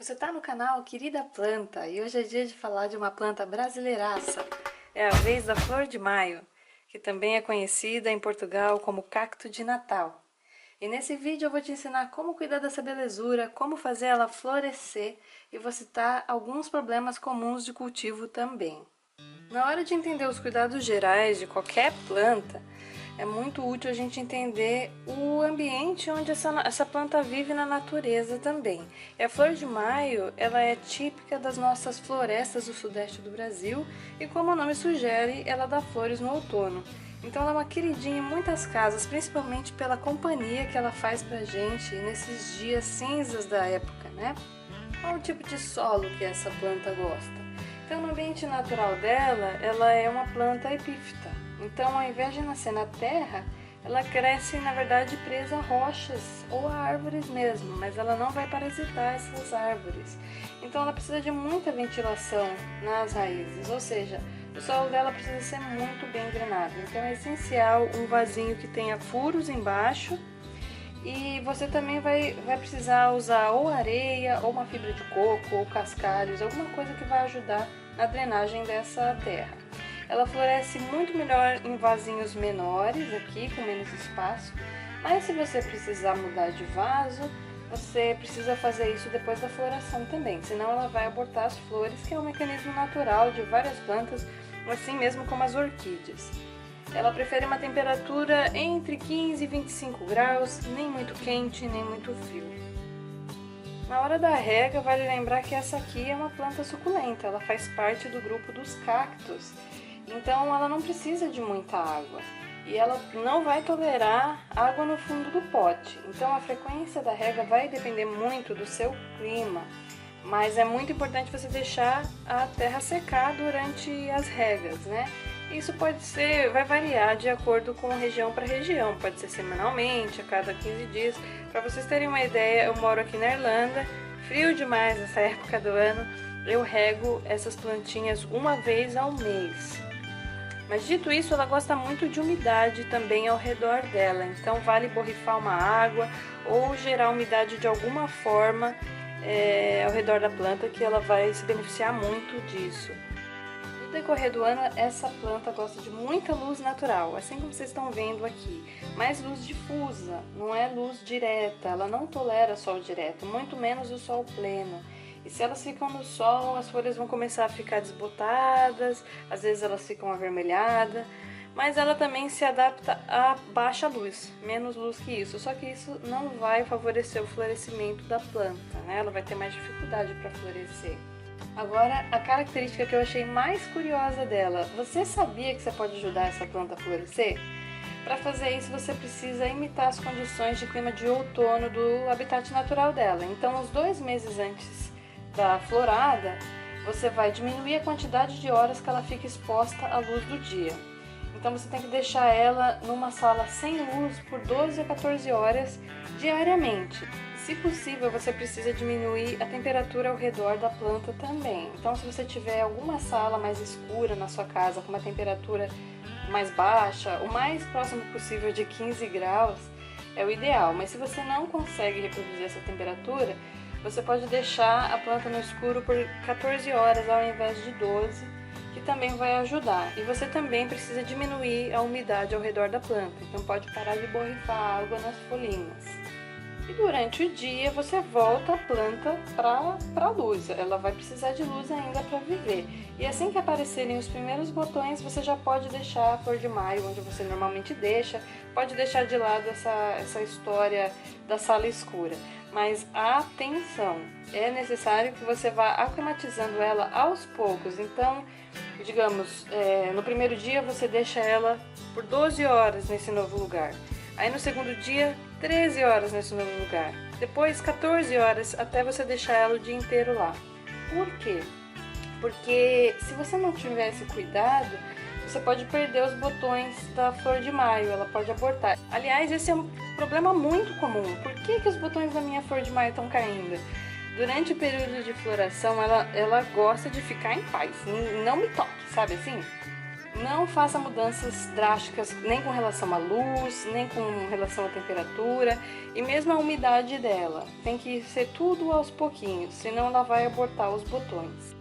Você está no canal Querida Planta e hoje é dia de falar de uma planta brasileiraça. É a vez da flor de maio, que também é conhecida em Portugal como cacto de Natal. E nesse vídeo eu vou te ensinar como cuidar dessa belezura, como fazer ela florescer e vou citar alguns problemas comuns de cultivo também. Na hora de entender os cuidados gerais de qualquer planta, é muito útil a gente entender o ambiente onde essa planta vive na natureza também. E a flor de maio, ela é típica das nossas florestas do sudeste do Brasil e, como o nome sugere, ela dá flores no outono. Então ela é uma queridinha em muitas casas, principalmente pela companhia que ela faz pra gente nesses dias cinzas da época, né? Qual o tipo de solo que essa planta gosta? Então, no ambiente natural dela, ela é uma planta epífita. Então, ao invés de nascer na terra, ela cresce, na verdade, presa a rochas ou a árvores mesmo, mas ela não vai parasitar essas árvores. Então, ela precisa de muita ventilação nas raízes, ou seja, o solo dela precisa ser muito bem drenado. Então, é essencial um vasinho que tenha furos embaixo. E você também vai precisar usar ou areia, ou uma fibra de coco, ou cascalhos, alguma coisa que vai ajudar na drenagem dessa terra. Ela floresce muito melhor em vasinhos menores aqui, com menos espaço, mas se você precisar mudar de vaso, você precisa fazer isso depois da floração também, senão ela vai abortar as flores, que é um mecanismo natural de várias plantas, assim mesmo como as orquídeas. Ela prefere uma temperatura entre 15 e 25 graus, nem muito quente, nem muito frio. Na hora da rega, vale lembrar que essa aqui é uma planta suculenta, ela faz parte do grupo dos cactos, então ela não precisa de muita água. E ela não vai tolerar água no fundo do pote, então a frequência da rega vai depender muito do seu clima. Mas é muito importante você deixar a terra secar durante as regas, né? Isso vai variar de acordo com região para região, pode ser semanalmente, a cada 15 dias. Para vocês terem uma ideia, eu moro aqui na Irlanda, frio demais nessa época do ano, eu rego essas plantinhas uma vez ao mês. Mas dito isso, ela gosta muito de umidade também ao redor dela, então vale borrifar uma água ou gerar umidade de alguma forma ao redor da planta, que ela vai se beneficiar muito disso. No decorrer do ano, essa planta gosta de muita luz natural, assim como vocês estão vendo aqui, mas luz difusa, não é luz direta, ela não tolera sol direto, muito menos o sol pleno. E se elas ficam no sol, as folhas vão começar a ficar desbotadas, às vezes elas ficam avermelhadas, mas ela também se adapta a baixa luz, menos luz que isso, só que isso não vai favorecer o florescimento da planta, né? Ela vai ter mais dificuldade para florescer. Agora, a característica que eu achei mais curiosa dela, você sabia que você pode ajudar essa planta a florescer? Para fazer isso, você precisa imitar as condições de clima de outono do habitat natural dela. Então, os 2 meses antes da florada, você vai diminuir a quantidade de horas que ela fica exposta à luz do dia. Então, você tem que deixar ela numa sala sem luz por 12 a 14 horas diariamente. Se possível, você precisa diminuir a temperatura ao redor da planta também. Então, se você tiver alguma sala mais escura na sua casa, com uma temperatura mais baixa, o mais próximo possível de 15 graus, é o ideal. Mas se você não consegue reproduzir essa temperatura, você pode deixar a planta no escuro por 14 horas ao invés de 12, que também vai ajudar. E você também precisa diminuir a umidade ao redor da planta, então pode parar de borrifar água nas folhinhas. E durante o dia você volta a planta para a luz, ela vai precisar de luz ainda para viver. E assim que aparecerem os primeiros botões, você já pode deixar a flor de maio onde você normalmente deixa, pode deixar de lado essa história da sala escura. Mas atenção, é necessário que você vá aclimatizando ela aos poucos. Então, digamos, no primeiro dia você deixa ela por 12 horas nesse novo lugar. Aí no segundo dia, 13 horas nesse novo lugar. Depois 14 horas até você deixar ela o dia inteiro lá. Por quê? Porque se você não tiver esse cuidado, você pode perder os botões da flor de maio, ela pode abortar. Aliás, esse é um problema muito comum. Por que os botões da minha flor de maio estão caindo? Durante o período de floração, ela gosta de ficar em paz, não me toque, sabe assim? Não faça mudanças drásticas nem com relação à luz, nem com relação à temperatura e mesmo a umidade dela. Tem que ser tudo aos pouquinhos, senão ela vai abortar os botões.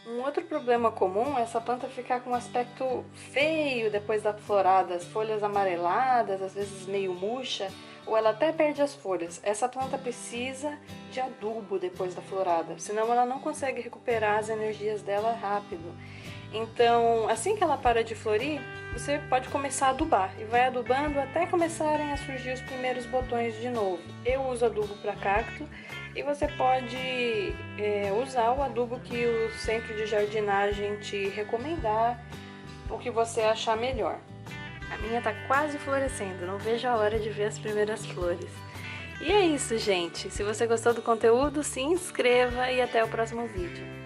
Um outro problema comum é essa planta ficar com um aspecto feio depois da florada, as folhas amareladas, às vezes meio murcha, ou ela até perde as folhas. Essa planta precisa de adubo depois da florada, senão ela não consegue recuperar as energias dela rápido. Então, assim que ela para de florir, você pode começar a adubar e vai adubando até começarem a surgir os primeiros botões de novo. Eu uso adubo para cacto e você pode usar o adubo que o centro de jardinagem te recomendar, o que você achar melhor. A minha tá quase florescendo, não vejo a hora de ver as primeiras flores. E é isso, gente. Se você gostou do conteúdo, se inscreva e até o próximo vídeo.